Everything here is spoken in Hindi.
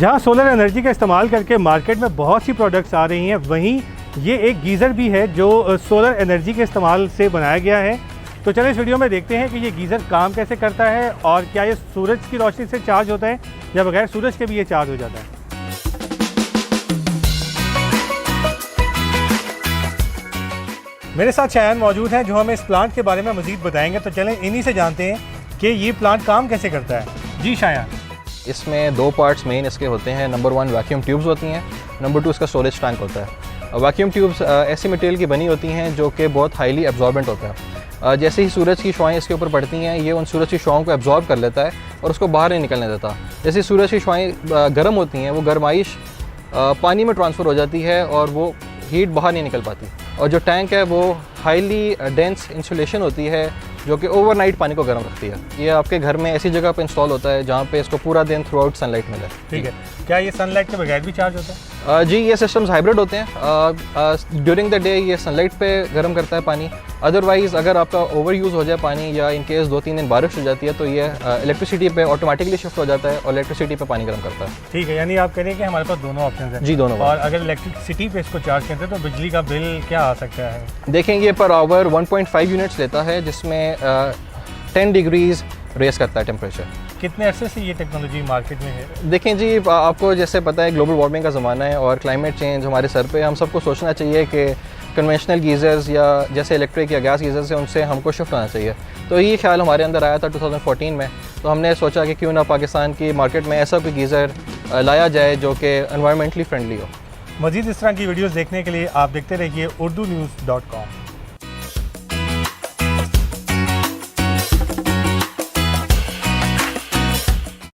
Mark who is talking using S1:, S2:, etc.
S1: जहां सोलर एनर्जी का इस्तेमाल करके मार्केट में बहुत सी प्रोडक्ट्स आ रही हैं, वहीं ये एक गीज़र भी है जो सोलर एनर्जी के इस्तेमाल से बनाया गया है। तो चलिए इस वीडियो में देखते हैं कि ये गीज़र काम कैसे करता है और क्या ये सूरज की रोशनी से चार्ज होता है या बगैर सूरज के भी ये चार्ज हो जाता है। मेरे साथ शायान मौजूद हैं जो हमें इस प्लांट के बारे में मज़ीद बताएंगे। तो चलें इन्हीं से जानते हैं कि ये प्लांट काम कैसे करता है। जी शायान।
S2: इसमें दो पार्ट्स मेन इसके होते हैं। नंबर 1 वैक्यूम ट्यूब्स होती हैं, नंबर 2 इसका स्टोरेज टैंक होता है। वैक्यूम ट्यूब्स ऐसी मटेरियल की बनी होती हैं जो कि बहुत हाईली एब्जॉर्बेंट होता है। जैसे ही सूरज की शुआएं इसके ऊपर पड़ती हैं, ये उन सूरज की शुआओं को एब्जॉर्ब कर लेता है और उसको बाहर नहीं निकलने देता। जैसे सूरज की शुआएं गर्म होती हैं, वो गर्माइश पानी में ट्रांसफ़र हो जाती है और वो हीट बाहर नहीं निकल पाती। और जो टैंक है वो हाईली डेंस इंसुलेशन होती है जो कि ओवरनाइट पानी को गर्म रखती है। ये आपके घर में ऐसी जगह पे इंस्टॉल होता है जहाँ पे इसको पूरा दिन थ्रू आउट सनलाइट मिले।
S1: ठीक है, क्या ये सनलाइट के बगैर भी चार्ज होता है?
S2: जी, ये सिस्टम्स हाइब्रिड होते हैं। ड्यूरिंग द डे ये सनलाइट पे गर्म करता है पानी। अदरवाइज़ अगर आपका ओवर यूज़ हो जाए पानी या इन केस 2-3 दिन बारिश हो जाती है तो ये इलेक्ट्रिसिटी पे ऑटोमेटिकली शिफ्ट हो जाता है और इलेक्ट्रिसिटी पे पानी गर्म करता है।
S1: ठीक है, यानी आप कह रहे हैं कि हमारे पास दोनों ऑप्शन हैं।
S2: जी, दोनों।
S1: और अगर इलेक्ट्रिसिटी पे इसको चार्ज करते हैं तो बिजली का बिल क्या आ सकता है?
S2: देखें, ये पर आवर 1.5 यूनिट्स लेता है, जिसमें 10 डिग्रीज़ रेस करता है टेम्परेचर।
S1: कितने अरसे से ये टेक्नोलॉजी मार्केट में है?
S2: देखें जी, आपको जैसे पता है ग्लोबल वार्मिंग का ज़माना है और क्लाइमेट चेंज हमारे सर पे। हम सबको सोचना चाहिए कि कन्वेंशनल गीज़र्स या जैसे इलेक्ट्रिक या गैस गीज़र्स हैं उनसे हमको शिफ्ट होना चाहिए। तो ये ख्याल हमारे अंदर आया था 2014 में। तो हमने सोचा कि क्यों ना पाकिस्तान की मार्केट में ऐसा कोई गीज़र लाया जाए जो कि एनवायरमेंटली फ्रेंडली हो।
S1: मज़ीद इस तरह की वीडियोज़ देखने के लिए आप देखते रहिए urdunews.com।